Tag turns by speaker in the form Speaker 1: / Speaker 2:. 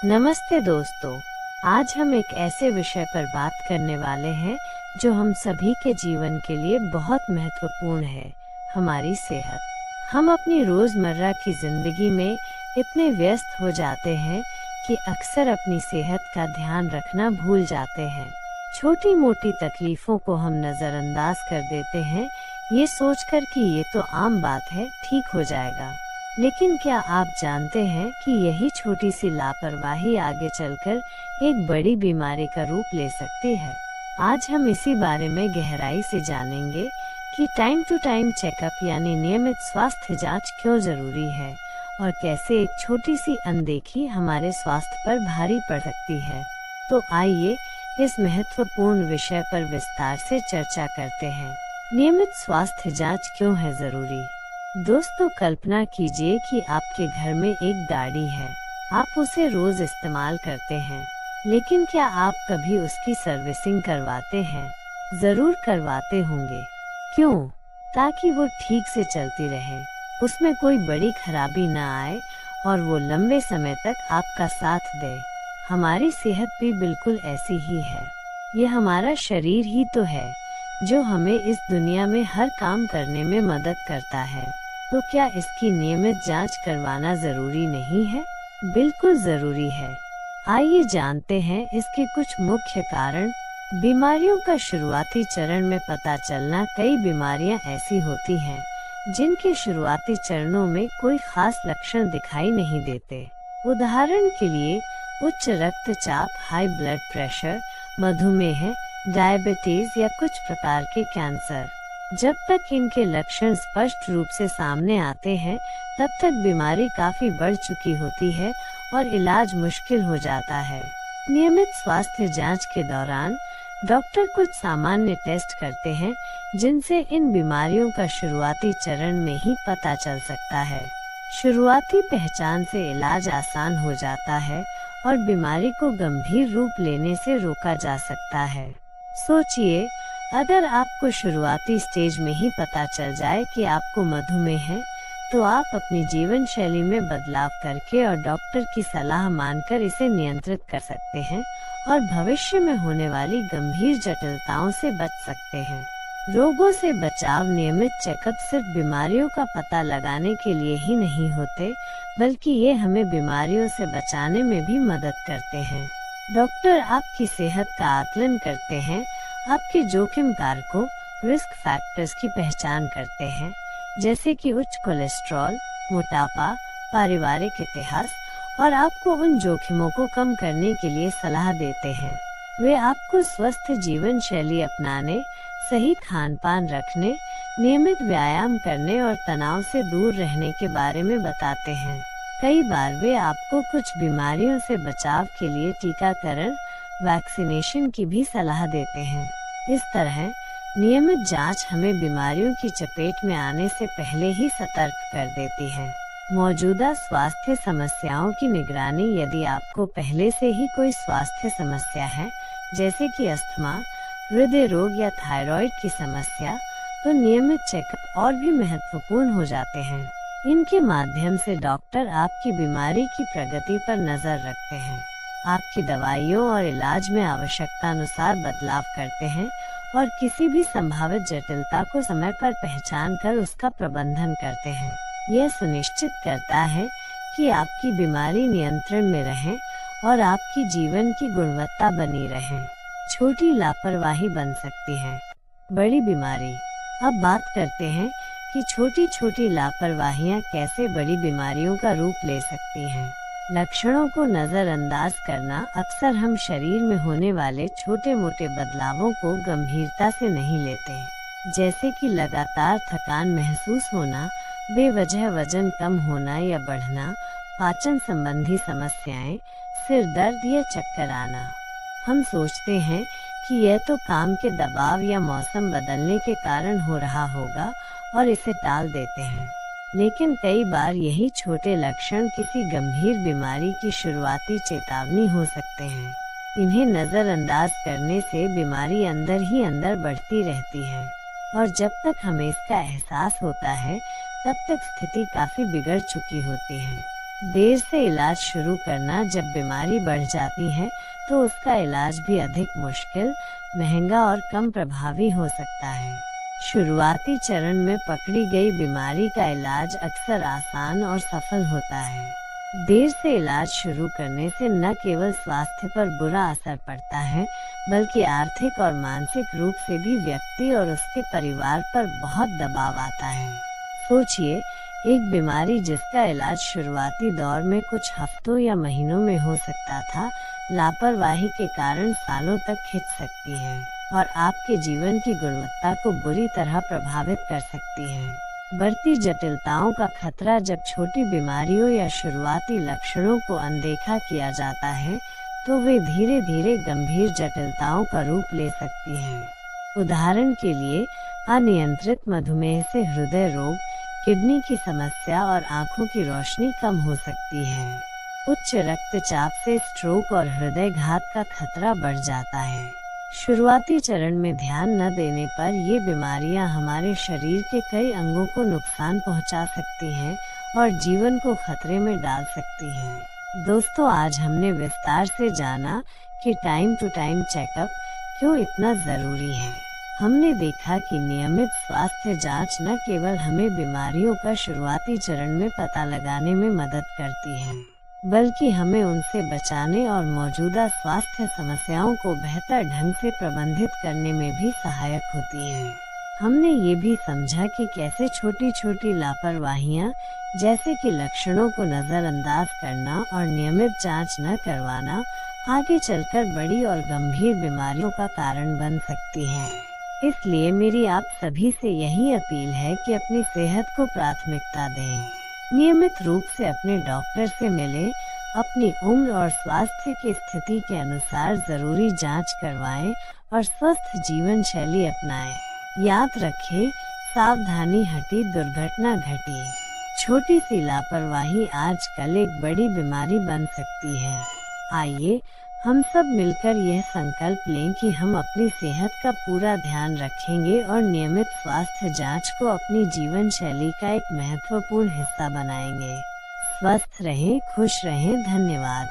Speaker 1: नमस्ते दोस्तों। आज हम एक ऐसे विषय पर बात करने वाले हैं जो हम सभी के जीवन के लिए बहुत महत्वपूर्ण है, हमारी सेहत। हम अपनी रोजमर्रा की जिंदगी में इतने व्यस्त हो जाते हैं कि अक्सर अपनी सेहत का ध्यान रखना भूल जाते हैं। छोटी मोटी तकलीफों को हम नजरअंदाज कर देते हैं, ये सोचकर कि ये तो आम बात है, ठीक हो जाएगा। लेकिन क्या आप जानते हैं कि यही छोटी सी लापरवाही आगे चलकर एक बड़ी बीमारी का रूप ले सकती है। आज हम इसी बारे में गहराई से जानेंगे कि टाइम टू टाइम चेकअप यानी नियमित स्वास्थ्य जांच क्यों जरूरी है और कैसे एक छोटी सी अनदेखी हमारे स्वास्थ्य पर भारी पड़ सकती है। तो आइए इस महत्वपूर्ण विषय पर विस्तार से चर्चा करते हैं। नियमित स्वास्थ्य जांच क्यों है जरूरी। दोस्तों, कल्पना कीजिए कि आपके घर में एक गाड़ी है। आप उसे रोज इस्तेमाल करते हैं, लेकिन क्या आप कभी उसकी सर्विसिंग करवाते हैं? जरूर करवाते होंगे। क्यों? ताकि वो ठीक से चलती रहे, उसमें कोई बड़ी खराबी ना आए और वो लंबे समय तक आपका साथ दे। हमारी सेहत भी बिल्कुल ऐसी ही है। ये हमारा शरीर ही तो है जो हमें इस दुनिया में हर काम करने में मदद करता है। तो क्या इसकी नियमित जांच करवाना जरूरी नहीं है? बिल्कुल जरूरी है। आइए जानते हैं इसके कुछ मुख्य कारण। बीमारियों का शुरुआती चरण में पता चलना। कई बीमारियां ऐसी होती हैं जिनके शुरुआती चरणों में कोई खास लक्षण दिखाई नहीं देते। उदाहरण के लिए उच्च रक्तचाप, हाई ब्लड प्रेशर, मधुमेह, डायबिटीज या कुछ प्रकार के कैंसर। जब तक इनके लक्षण स्पष्ट रूप से सामने आते हैं, तब तक बीमारी काफी बढ़ चुकी होती है और इलाज मुश्किल हो जाता है। नियमित स्वास्थ्य जांच के दौरान डॉक्टर कुछ सामान्य टेस्ट करते हैं जिनसे इन बीमारियों का शुरुआती चरण में ही पता चल सकता है। शुरुआती पहचान से इलाज आसान हो जाता है और बीमारी को गंभीर रूप लेने से रोका जा सकता है। सोचिए, अगर आपको शुरुआती स्टेज में ही पता चल जाए कि आपको मधुमेह है, तो आप अपनी जीवन शैली में बदलाव करके और डॉक्टर की सलाह मानकर इसे नियंत्रित कर सकते हैं और भविष्य में होने वाली गंभीर जटिलताओं से बच सकते हैं। रोगों से बचाव। नियमित चेकअप सिर्फ बीमारियों का पता लगाने के लिए ही नहीं होते, बल्कि ये हमें बीमारियों से बचाने में भी मदद करते हैं। डॉक्टर आपकी सेहत का आकलन करते हैं, आपके जोखिम कारकों रिस्क फैक्टर्स की पहचान करते हैं, जैसे कि उच्च कोलेस्ट्रॉल, मोटापा, पारिवारिक इतिहास, और आपको उन जोखिमों को कम करने के लिए सलाह देते हैं। वे आपको स्वस्थ जीवन शैली अपनाने, सही खान पान रखने, नियमित व्यायाम करने और तनाव से दूर रहने के बारे में बताते हैं। कई बार वे आपको कुछ बीमारियों से बचाव के लिए टीकाकरण, वैक्सीनेशन की भी सलाह देते हैं। इस तरह नियमित जांच हमें बीमारियों की चपेट में आने से पहले ही सतर्क कर देती है। मौजूदा स्वास्थ्य समस्याओं की निगरानी। यदि आपको पहले से ही कोई स्वास्थ्य समस्या है, जैसे कि अस्थमा, हृदय रोग या थायराइड की समस्या, तो नियमित चेकअप और भी महत्वपूर्ण हो जाते हैं। इनके माध्यम से डॉक्टर आपकी बीमारी की प्रगति पर नजर रखते हैं, आपकी दवाइयों और इलाज में आवश्यकता अनुसार बदलाव करते हैं और किसी भी संभावित जटिलता को समय पर पहचान कर उसका प्रबंधन करते हैं। यह सुनिश्चित करता है कि आपकी बीमारी नियंत्रण में रहे और आपकी जीवन की गुणवत्ता बनी रहे। छोटी लापरवाही बन सकती है बड़ी बीमारी। अब बात करते हैं कि छोटी छोटी लापरवाहियां कैसे बड़ी बीमारियों का रूप ले सकती हैं। लक्षणों को नजरअंदाज करना। अक्सर हम शरीर में होने वाले छोटे मोटे बदलावों को गंभीरता से नहीं लेते, जैसे कि लगातार थकान महसूस होना, बेवजह वजन कम होना या बढ़ना, पाचन संबंधी समस्याएं, सिर दर्द या चक्कर आना। हम सोचते हैं कि यह तो काम के दबाव या मौसम बदलने के कारण हो रहा होगा और इसे टाल देते हैं। लेकिन कई बार यही छोटे लक्षण किसी गंभीर बीमारी की शुरुआती चेतावनी हो सकते हैं। इन्हें नजरअंदाज करने से बीमारी अंदर ही अंदर बढ़ती रहती है और जब तक हमें इसका एहसास होता है, तब तक स्थिति काफी बिगड़ चुकी होती है। देर से इलाज शुरू करना, जब बीमारी बढ़ जाती है तो उसका इलाज भी अधिक मुश्किल, महंगा और कम प्रभावी हो सकता है। शुरुआती चरण में पकड़ी गई बीमारी का इलाज अक्सर आसान और सफल होता है। देर से इलाज शुरू करने से न केवल स्वास्थ्य पर बुरा असर पड़ता है, बल्कि आर्थिक और मानसिक रूप से भी व्यक्ति और उसके परिवार पर बहुत दबाव आता है। सोचिए, एक बीमारी जिसका इलाज शुरुआती दौर में कुछ हफ्तों या महीनों में हो सकता था, लापरवाही के कारण सालों तक खिंच सकती है और आपके जीवन की गुणवत्ता को बुरी तरह प्रभावित कर सकती है। बढ़ती जटिलताओं का खतरा, जब छोटी बीमारियों या शुरुआती लक्षणों को अनदेखा किया जाता है तो वे धीरे धीरे गंभीर जटिलताओं का रूप ले सकती हैं। उदाहरण के लिए, अनियंत्रित मधुमेह से हृदय रोग, किडनी की समस्या और आंखों की रोशनी कम हो सकती है। उच्च रक्तचाप से स्ट्रोक और हृदय घात का खतरा बढ़ जाता है। शुरुआती चरण में ध्यान न देने पर ये बीमारियां हमारे शरीर के कई अंगों को नुकसान पहुंचा सकती हैं और जीवन को खतरे में डाल सकती हैं। दोस्तों, आज हमने विस्तार से जाना कि टाइम टू टाइम चेकअप क्यों इतना जरूरी है। हमने देखा कि नियमित स्वास्थ्य जांच न केवल हमें बीमारियों का शुरुआती चरण में पता लगाने में मदद करती है, बल्कि हमें उनसे बचाने और मौजूदा स्वास्थ्य समस्याओं को बेहतर ढंग से प्रबंधित करने में भी सहायक होती हैं। हमने ये भी समझा कि कैसे छोटी छोटी लापरवाहियां, जैसे कि लक्षणों को नजरअंदाज करना और नियमित जांच न करवाना, आगे चलकर बड़ी और गंभीर बीमारियों का कारण बन सकती हैं। इसलिए मेरी आप सभी से यही अपील है कि अपनी सेहत को प्राथमिकता दें। नियमित रूप से अपने डॉक्टर से मिलें, अपनी उम्र और स्वास्थ्य की स्थिति के अनुसार जरूरी जांच करवाएं और स्वस्थ जीवन शैली अपनाएं। याद रखें, सावधानी हटी दुर्घटना घटी। छोटी सी लापरवाही आजकल एक बड़ी बीमारी बन सकती है। आइए हम सब मिलकर यह संकल्प लें कि हम अपनी सेहत का पूरा ध्यान रखेंगे और नियमित स्वास्थ्य जांच को अपनी जीवन शैली का एक महत्वपूर्ण हिस्सा बनाएंगे। स्वस्थ रहें, खुश रहें। धन्यवाद।